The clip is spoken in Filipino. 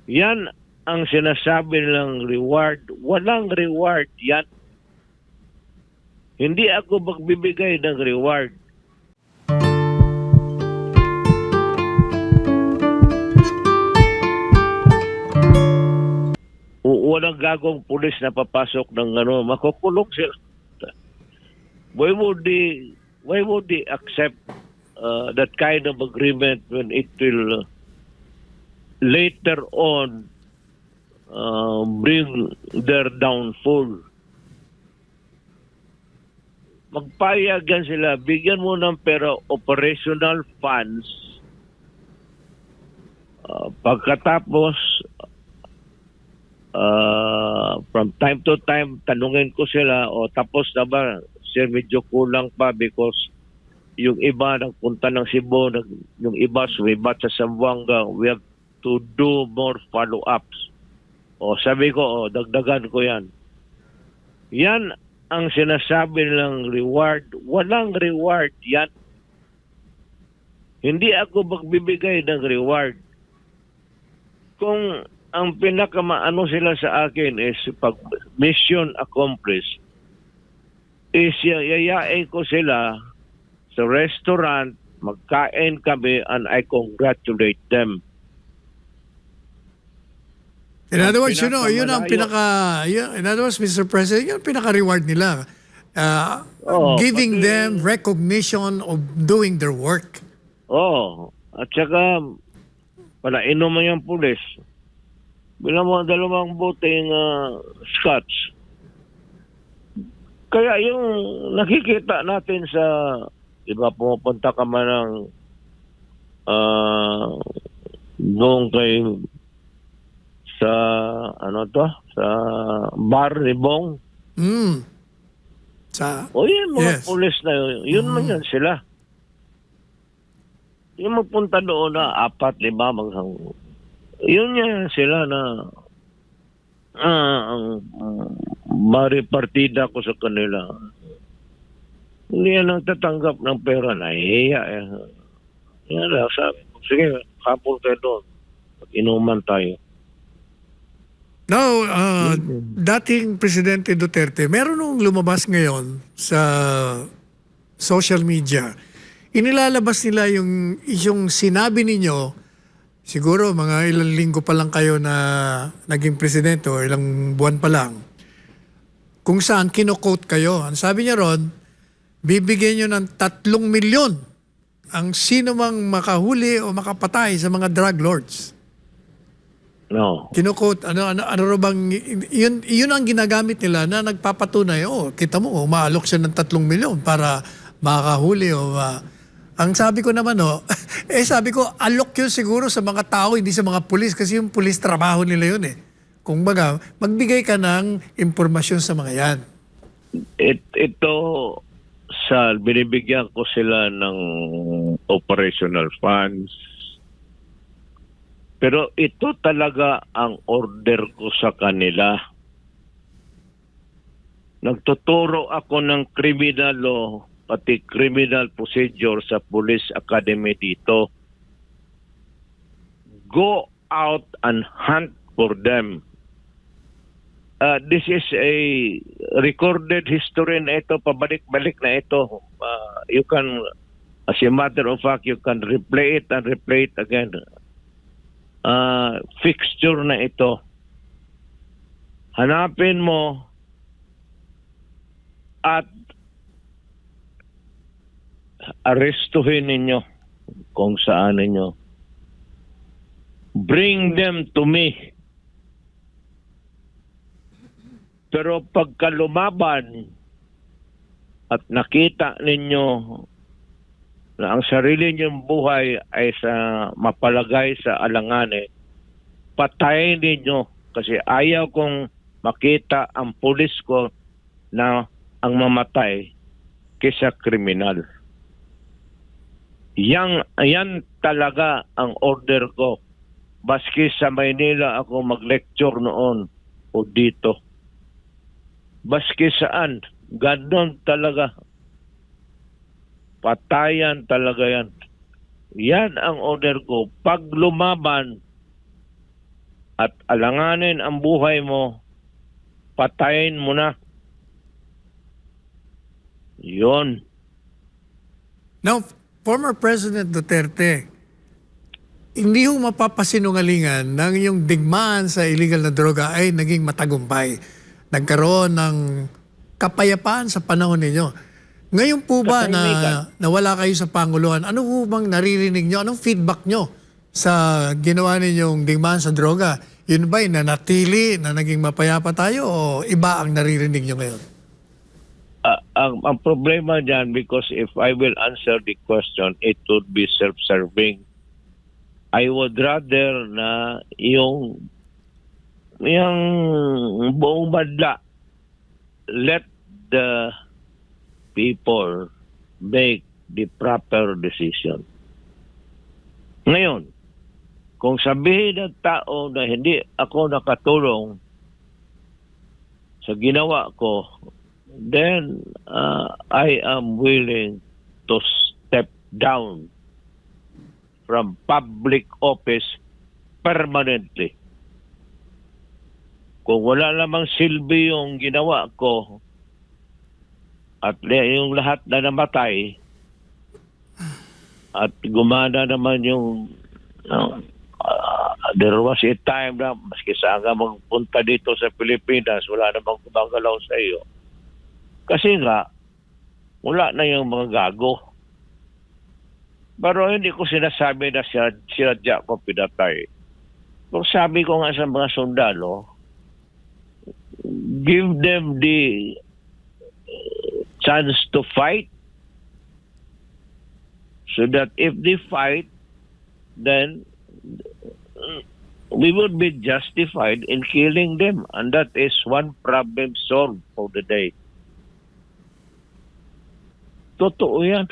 Yan ang sinasabi nilang reward. Walang reward yan. Hindi ako magbibigay ng reward. Walang gagong pulis na papasok ng makukulong sila. Why would they accept that kind of agreement when it will later on bring their downfall? Magpayagan sila, bigyan mo ng pera, operational funds. Pagkatapos, from time to time, tanungin ko sila, tapos na ba? Sir, medyo kulang pa because yung iba nagpunta ng Cebu, yung iba sumibat sa Zamboanga. We have to do more follow-ups. Sabi ko, dagdagan ko yan. Yan ang sinasabi nilang reward. Walang reward yan. Hindi ako magbibigay ng reward. Kung ang pinakamaano sila sa akin is pag mission accomplished, is yayain ko sila sa restaurant, magkain kami, and I congratulate them. In other words, yun ang in other words, Mr. President, yun ang pinaka-reward nila. Giving them recognition of doing their work. At saka, palainom mo yung pulis. Bilang mo 2 boteng scotch. Kaya yung nakikita natin sa, iba pumupunta ka man ng noong kay sa sa bar ni Bong. Yun mga pulis na yun man yan sila. Yung magpunta doon na 4, 5 yun yan sila na maripartida ko sa kanila. Hindi yan ang tatanggap ng pera. Nahihiya. Yan lang sabi. Sige, hapon kayo doon. Inuman tayo. Now, dating Presidente Duterte, meron nung lumabas ngayon sa social media. Inilalabas nila yung sinabi ninyo, siguro mga ilang linggo pa lang kayo na naging presidente o ilang buwan pa lang, kung saan kino-quote kayo. Ang sabi niya ron, bibigyan nyo ng 3 milyon ang sino mang makahuli o makapatay sa mga drug lords. No. Kino-quote, ano bang, yun ang ginagamit nila na nagpapatunay, kita mo, umaalok siya ng 3 milyon para makahuli o ang sabi ko naman, sabi ko, alok yun siguro sa mga tao, hindi sa mga pulis, kasi yung pulis trabaho nila yun Kung baga, magbigay ka ng impormasyon sa mga yan. Ito, binibigyan ko sila ng operational funds. Pero ito talaga ang order ko sa kanila. Nagtuturo ako ng criminal law, pati criminal procedure sa Police Academy dito. Go out and hunt for them. This is a recorded history na ito, pabalik-balik na ito. You can, as a matter of fact, you can replay it and replay it again. Fixture na ito. Hanapin mo at arestuhin ninyo kung saan ninyo. Bring them to me. Pero pagka lumaban at nakita ninyo na ang sarili niyong buhay ay mapalagay sa alanganin, patayin ninyo kasi ayaw kong makita ang pulis ko na ang mamatay kaysa kriminal. Yan talaga ang order ko. Baski sa Maynila ako mag-lecture noon o dito. Baski saan, ganon talaga. Patayan talaga yan. Yan ang order ko. Pag lumaban, at alanganin ang buhay mo, patayin mo na. Yun. Now, former President Duterte, hindi ho mapapasinungalingan ng yung digmaan sa illegal na droga ay naging matagumpay. Nagkaroon ng kapayapaan sa panahon ninyo. Ngayon po ba na Katahimikan. nawala kayo sa Panguluhan, ano po bang naririnig nyo? Anong feedback nyo sa ginawa ninyong digmaan sa droga? Yun ba'y nanatili na naging mapayapa tayo o iba ang naririnig nyo ngayon? Ang problema dyan, because if I will answer the question, it would be self-serving. I would rather na yung buong badla, let the people make the proper decision. Ngayon, kung sabihin ng tao na hindi ako nakatulong sa ginawa ko, then I am willing to step down from public office permanently. Kung wala namang silbi yung ginawa ko at yung lahat na namatay at gumana naman yung there was a time na maski saan ka magpunta dito sa Pilipinas, wala namang gumagalaw sa iyo. Kasi nga, wala na yung mga gago. Pero hindi ko sinasabi na sinadya ko pinatay. Kung sabi ko nga sa mga sundalo, give them the chance to fight so that if they fight, then we would be justified in killing them. And that is one problem solved for the day. Totoo yan.